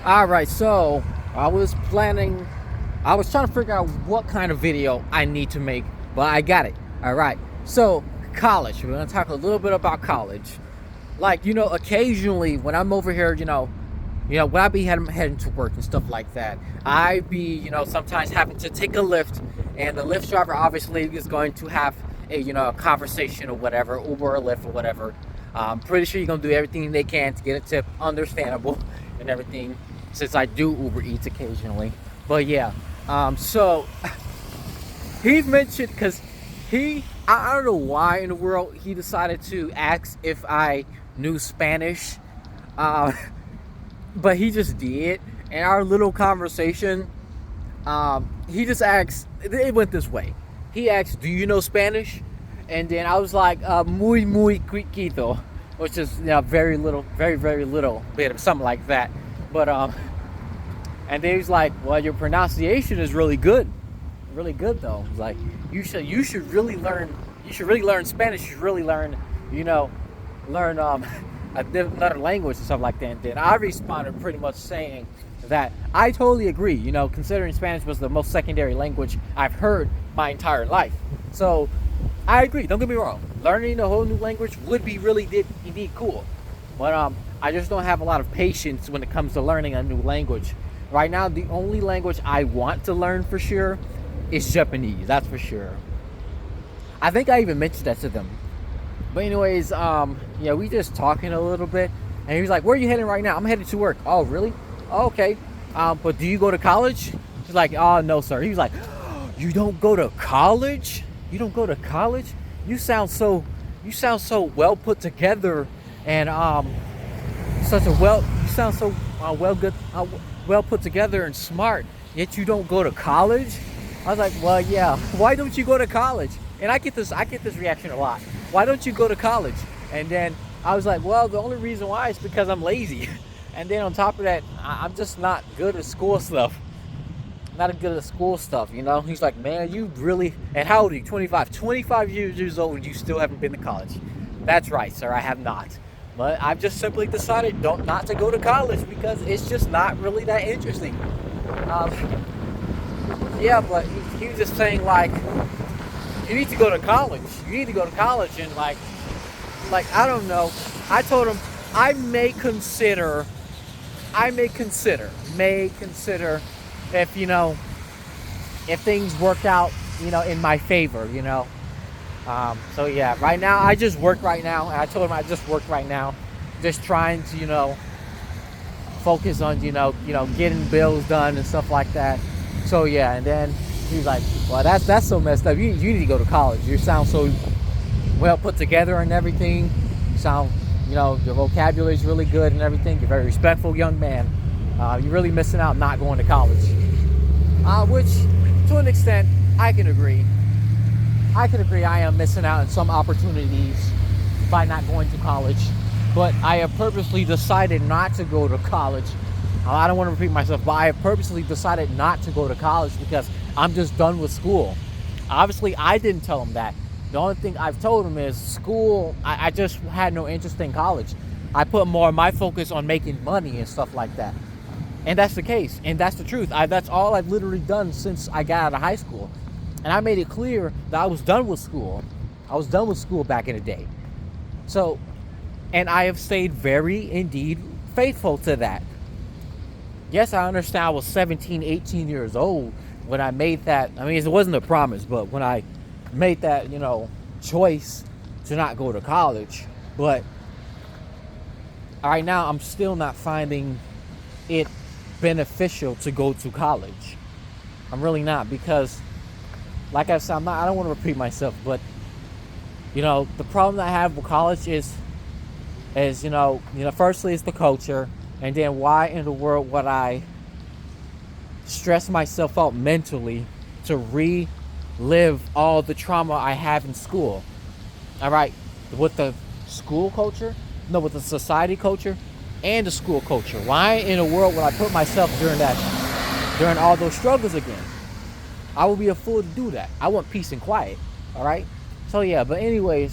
All right, so I was planning, I was trying to figure out what kind of video I need to make, but I got it. All right, so college. We're gonna talk a little bit about college. Like, occasionally when I'm over here, when I be heading to work and stuff like that, I be, sometimes having to take a lift, and the Lyft driver obviously is going to have a conversation or whatever, Uber or Lyft or whatever. I'm pretty sure you're gonna do everything they can to get a tip, understandable, and everything, since I do Uber Eats occasionally. But yeah, so he mentioned, because I don't know why in the world he decided to ask if I knew Spanish, but he just did. And our little conversation, he just asked, it went this way. He asked, "Do you know Spanish?" And then I was like, muy, muy quiquito, which is, very little, very, very little bit of something like that. But, and then he's like, "Well, your pronunciation is really good though." He's like, you should really learn Spanish. You should really learn, another language and stuff like that. And then I responded pretty much saying that I totally agree, considering Spanish was the most secondary language I've heard my entire life. So I agree, don't get me wrong. Learning a whole new language would be really indeed cool. But I just don't have a lot of patience when it comes to learning a new language. Right now, the only language I want to learn for sure is Japanese, that's for sure. I think I even mentioned that to them. But anyways, we just talking a little bit, and he was like, "Where are you heading right now?" "I'm headed to work." "Oh, really? Oh, okay. But do you go to college?" He's like, "Oh, no, sir." He was like, "You don't go to college? You don't go to college? You sound so well put together, and you sound so well put together and smart, yet you don't go to college?" I was like, "Well, yeah. Why don't you go to college?" And I get this reaction a lot. "Why don't you go to college?" And then I was like, "Well, the only reason why is because I'm lazy." And then on top of that, I'm just not good at school stuff. Not good at school stuff, He's like, "Man, you really..." And how old are you? 25. 25 years old, and you still haven't been to college. That's right, sir, I have not. But I've just simply decided not to go to college because it's just not really that interesting. Yeah, but he was just saying, like, you need to go to college. You need to go to college. And like, I don't know. I told him I may consider if things work out, in my favor, So yeah, right now I just work right now. And I told him I just work right now, just trying to, focus on, getting bills done and stuff like that. So yeah, and then he's like, "Well, that's so messed up. You need to go to college. You sound so well put together and everything. You sound, your vocabulary is really good and everything. You're a very respectful young man. You're really missing out not going to college." Which, to an extent, I can agree. I am missing out on some opportunities by not going to college. But I have purposely decided not to go to college. I don't want to repeat myself, but I have purposely decided not to go to college because I'm just done with school. Obviously, I didn't tell him that. The only thing I've told him is school, I just had no interest in college. I put more of my focus on making money and stuff like that. And that's the case, and that's the truth. That's all I've literally done since I got out of high school. And I made it clear that I was done with school. I was done with school back in the day. So, and I have stayed very, indeed, faithful to that. Yes, I understand I was 17, 18 years old when I made that. I mean, it wasn't a promise, but when I made that, choice to not go to college. But right now, I'm still not finding it beneficial to go to college. I'm really not, because, like I said, I don't want to repeat myself, but, the problem that I have with college is firstly, it's the culture. And then why in the world would I stress myself out mentally to relive all the trauma I have in school? All right, with the school culture, with the society culture and the school culture. Why in the world would I put myself during all those struggles again? I would be a fool to do that. I want peace and quiet. All right. So yeah, but anyway,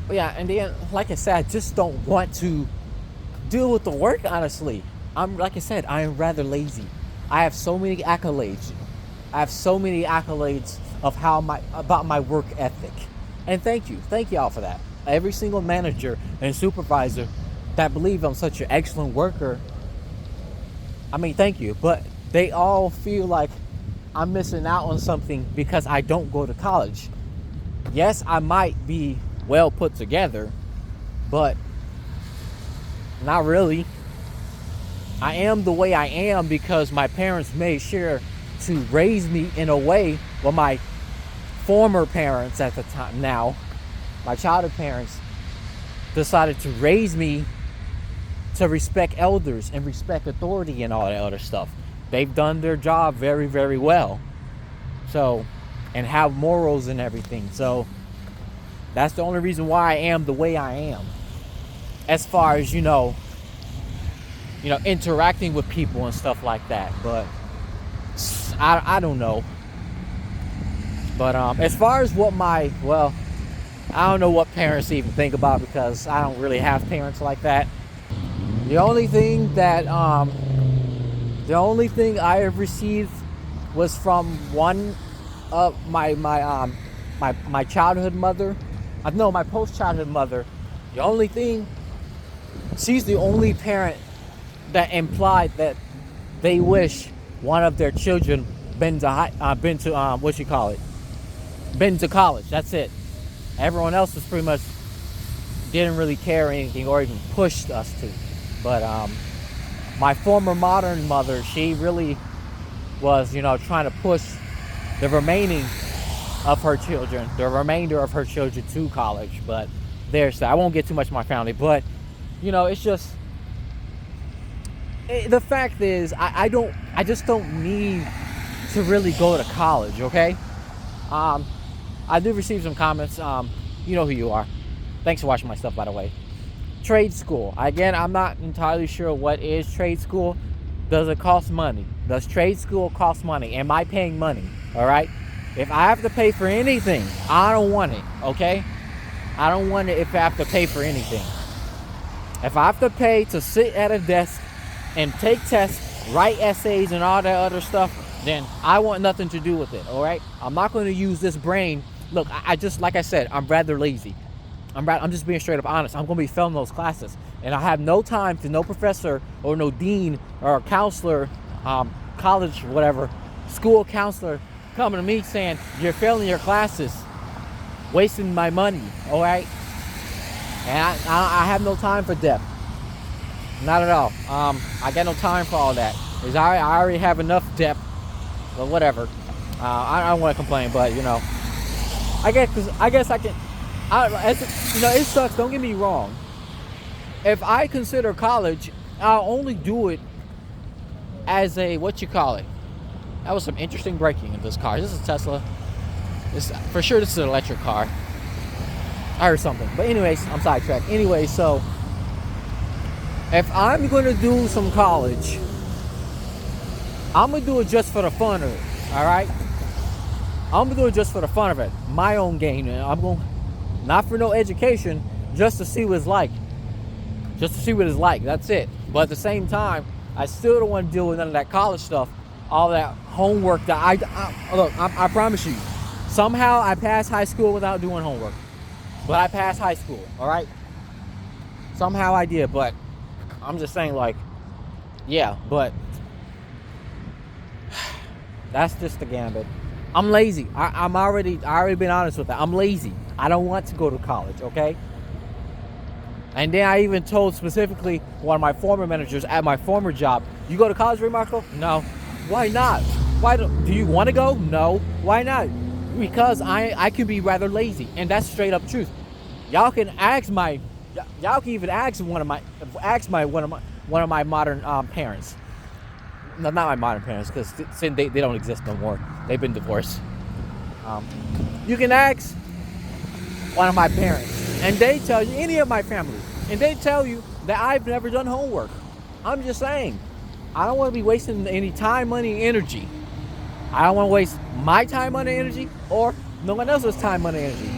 But yeah, and then, like I said, I just don't want to deal with the work, honestly. Like I said, I am rather lazy. I have so many accolades. I have so many accolades of about my work ethic. And thank y'all for that. Every single manager and supervisor that believe I'm such an excellent worker, I mean, thank you. But they all feel like I'm missing out on something because I don't go to college. Yes, I might be well put together, but not really. I am the way I am because my parents made sure to raise me in a way. Well, my former parents at the time, now my childhood parents, decided to raise me to respect elders and respect authority and all that other stuff. They've done their job very, very well. So, and have morals and everything. So that's the only reason why I am the way I am. As far as, interacting with people and stuff like that. But I don't know. But as far as I don't know what parents even think about, because I don't really have parents like that. The only thing I have received was from one of my childhood mother. No, my post-childhood mother. The only thing, she's the only parent that implied that they wish one of their children been to college. That's it. Everyone else was pretty much didn't really care or anything, or even pushed us to. But my former modern mother, she really was, trying to push the remainder of her children to college. But there's that. I won't get too much of my family, but it's just the fact is I just don't need to really go to college. Okay. I did receive some comments. You know who you are. Thanks for watching my stuff, by the way. Trade school. Again, I'm not entirely sure what is trade school. Does it cost money? Does trade school cost money? Am I paying money? All right. If I have to pay for anything, I don't want it. Okay. I don't want it if I have to pay for anything. If I have to pay to sit at a desk and take tests, write essays and all that other stuff, then I want nothing to do with it. All right. I'm not going to use this brain. Look, I just, like I said, I'm rather lazy. I'm just being straight up honest. I'm going to be failing those classes. And I have no time for no professor or no dean or counselor, college, whatever, school counselor coming to me saying, you're failing your classes, wasting my money, all right? And I have no time for debt. Not at all. I got no time for all that. Because I already have enough debt, but whatever. I don't want to complain, but, I guess I can... it sucks, don't get me wrong. If I consider college, I'll only do it as a, that was some interesting braking in this car. This is a Tesla. For sure this is an electric car. I heard something. But anyways, I'm sidetracked. Anyway, so if I'm going to do some college, I'm going to do it just for the fun of it. All right? I'm going to do it just for the fun of it. My own gain. I'm going... Not for no education, just to see what it's like. That's it. But at the same time, I still don't want to deal with none of that college stuff, all that homework that I promise you, somehow I passed high school without doing homework. But I passed high school, all right? Somehow I did, but I'm just saying, but that's just the gambit. I'm lazy. I already been honest with that. I'm lazy. I don't want to go to college, okay? And then I even told specifically one of my former managers at my former job, you go to college, Ray Marco? No. Why not? Do you want to go? No. Why not? Because I can be rather lazy, and that's straight up truth. Y'all can even ask one of my modern parents. No, not my modern parents, because they don't exist no more. They've been divorced. You can ask one of my parents, and they tell you, any of my family, and they tell you that I've never done homework. I'm just saying, I don't want to be wasting any time, money, and energy. I don't want to waste my time, money, and energy, or no one else's time, money, and energy.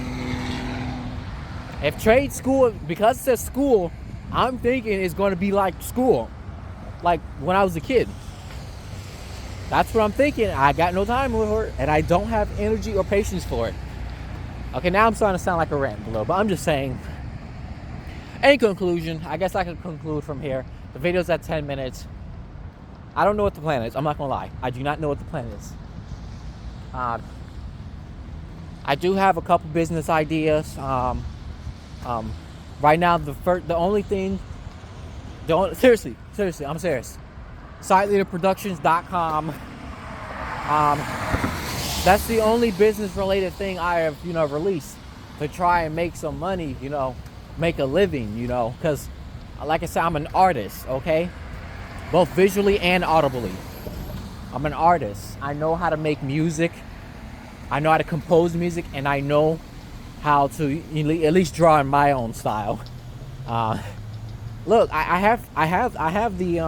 If trade school, because it says school, I'm thinking it's going to be like school, like when I was a kid. That's what I'm thinking. I got no time for it, and I don't have energy or patience for it. Okay, now I'm starting to sound like a rant below, but I'm just saying. In conclusion, I guess I can conclude from here. The video's at 10 minutes. I don't know what the plan is. I'm not going to lie. I do not know what the plan is. I do have a couple business ideas. Right now, seriously, I'm serious. Sydeleaderproductions.com. That's the only business-related thing I have, released to try and make some money, make a living, because, like I said, I'm an artist, okay? Both visually and audibly. I'm an artist. I know how to make music. I know how to compose music, and I know how to at least draw in my own style. Look, I have the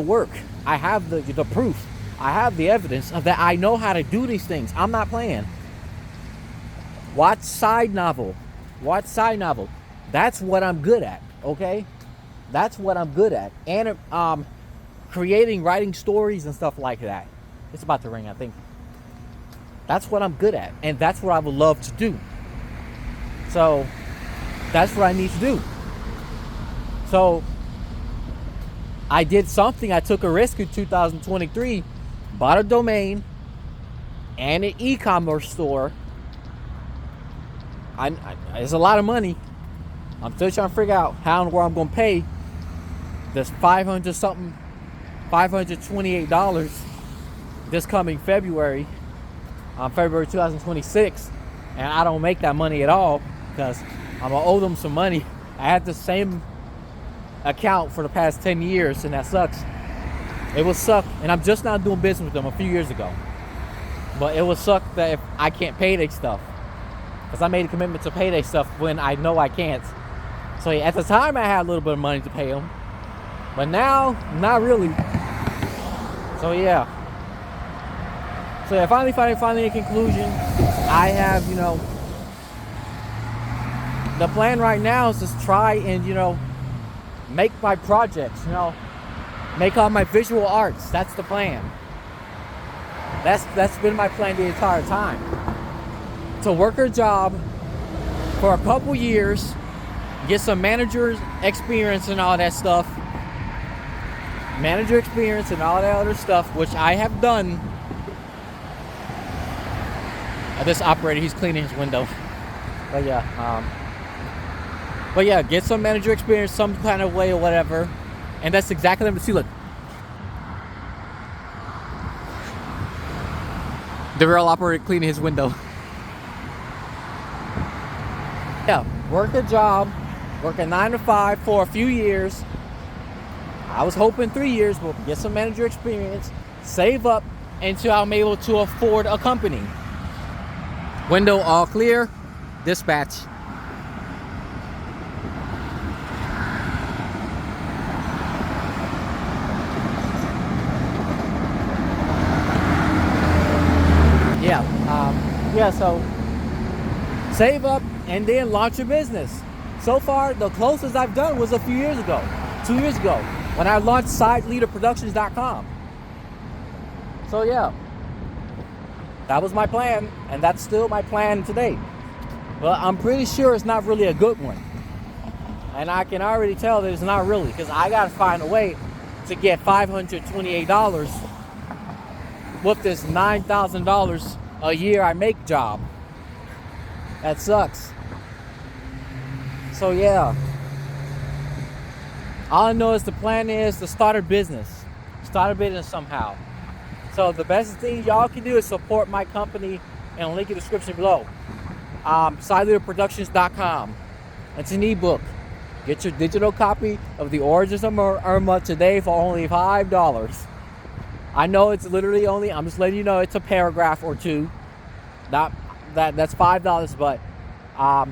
work. I have the proof. I have the evidence of that. I know how to do these things. I'm not playing. Watch side novel. That's what I'm good at. Okay, that's what I'm good at. And writing stories and stuff like that. It's about to ring, I think. That's what I'm good at, and that's what I would love to do. So that's what I need to do. So I did something. I took a risk in 2023, bought a domain and an e-commerce store. It's a lot of money. I'm still trying to figure out how and where I'm going to pay this $528 this coming February, February 2026, and I don't make that money at all because I'm going to owe them some money. I had the same account for the past 10 years, and that sucks. It would suck, and I'm just not doing business with them a few years ago. But it would suck that if I can't pay their stuff, because I made a commitment to pay their stuff when I know I can't. So yeah, at the time I had a little bit of money to pay them, but now not really. So yeah. So yeah, finally in conclusion, I have, the plan right now is just try and, make my projects, make all my visual arts. That's the plan. That's been my plan the entire time. To work a job for a couple years, get some manager experience and all that stuff. Manager experience and all that other stuff, which I have done. This operator, he's cleaning his window. But yeah, get some manager experience some kind of way or whatever. And that's exactly what, see, look. The real operator cleaning his window. Yeah, work a job, work a 9 to 5 for a few years. I was hoping 3 years, but get some manager experience, save up until I'm able to afford a company. Window all clear, dispatch. So save up and then launch your business. So far, the closest I've done was a few years ago, 2 years ago, when I launched sydeleaderproductions.com. So yeah, that was my plan, and that's still my plan today. But I'm pretty sure it's not really a good one. And I can already tell that it's not really, because I got to find a way to get $528 with this $9,000 a year I make job. That sucks. So yeah, all I know is the plan is to start a business somehow. So the best thing y'all can do is support my company, and link in the description below. sydeleaderproductions.com. It's an ebook. Get your digital copy of the Origins of Erma today for only $5. I know it's literally only, I'm just letting you know, it's a paragraph or two. That's $5, but I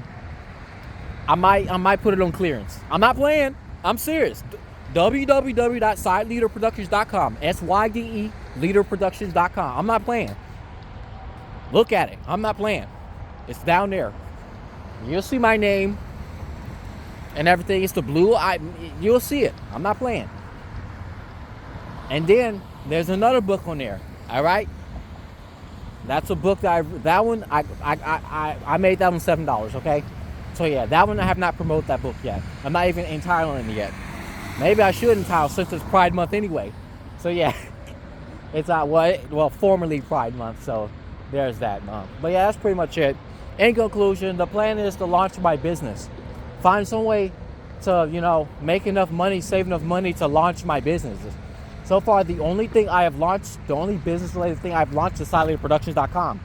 might put it on clearance. I'm not playing. I'm serious. www.sydeleaderproductions.com. SYDE leaderproductions.com. I'm not playing. Look at it. I'm not playing. It's down there. You'll see my name. and everything. It's the blue. You'll see it. I'm not playing. And then there's another book on there. All right. That's a book that I made that one $7. Okay. So yeah, that one I have not promoted that book yet. I'm not even entitling it yet. Maybe I should entitle since it's Pride Month anyway. So yeah, it's formerly Pride Month. So there's that. But yeah, that's pretty much it. In conclusion, the plan is to launch my business. Find some way to, make enough money, save enough money to launch my business. So far, the only thing I have launched, the only business-related thing I've launched is sydeleaderproductions.com.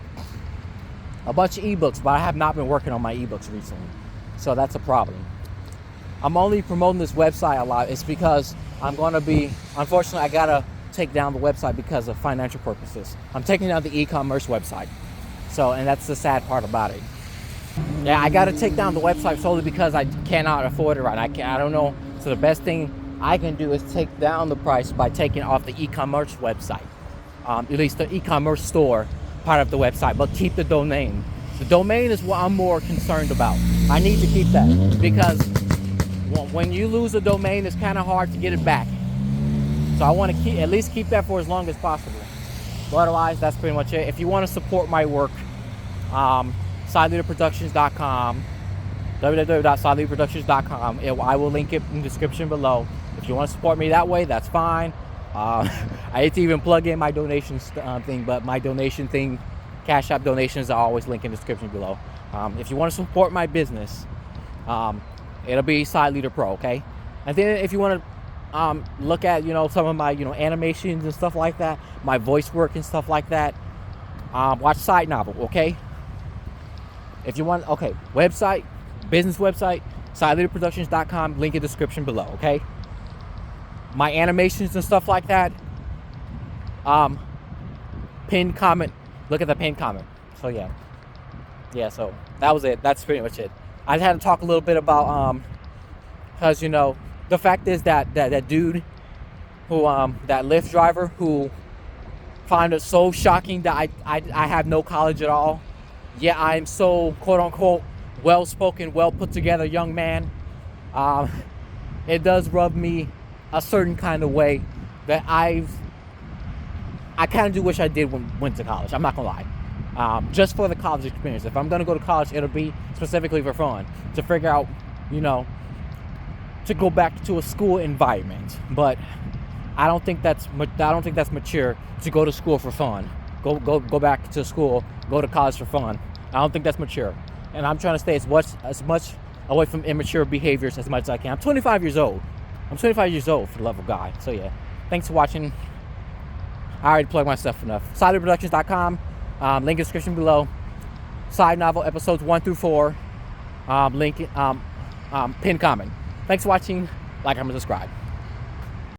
A bunch of ebooks, but I have not been working on my ebooks recently. So that's a problem. I'm only promoting this website a lot. It's because unfortunately, I gotta take down the website because of financial purposes. I'm taking down the e-commerce website. So, and that's the sad part about it. Yeah, I gotta take down the website solely because I cannot afford it right. I don't know. So the best thing I can do is take down the price by taking off the e-commerce website. At least the e-commerce store part of the website, but keep the domain. The domain is what I'm more concerned about. I need to keep that because when you lose a domain, it's kind of hard to get it back. So I want to at least keep that for as long as possible. But otherwise, that's pretty much it. If you want to support my work, sydeleaderproductions.com, www.sydeleaderproductions.com. I will link it in the description below. If you want to support me that way, that's fine. I hate to even plug in my donations thing, but my donation thing, CashApp donations, are always linked in the description below. If you want to support my business, it'll be SydeleaderPro, okay? And then if you want to look at, some of my, animations and stuff like that, my voice work and stuff like that, watch Side Novel, okay? If you want, website, business website, sydeleaderproductions.com, link in the description below, okay? My animations and stuff like that, pinned comment, look at the pinned comment. So yeah, so that was it. That's pretty much it. I had to talk a little bit about, because, the fact is that dude who, that Lyft driver who found it so shocking that I have no college at all. Yeah, I'm so quote unquote well-spoken, well put together young man. It does rub me a certain kind of way that I kind of do wish I did went to college. I'm not gonna lie. Just for the college experience. If I'm gonna go to college, it'll be specifically for fun, to figure out, to go back to a school environment. But I don't think that's mature to go to school for fun. Go back to school, go to college for fun. I don't think that's mature. And I'm trying to stay as much away from immature behaviors as much as I can. I'm 25 years old. I'm 25 years old, for the love of God. So yeah, thanks for watching. I already plugged myself enough. sydeleaderproductions.com, link in the description below. Side Novel episodes 1 through 4, link, pinned comment. Thanks for watching. Like, comment, subscribe.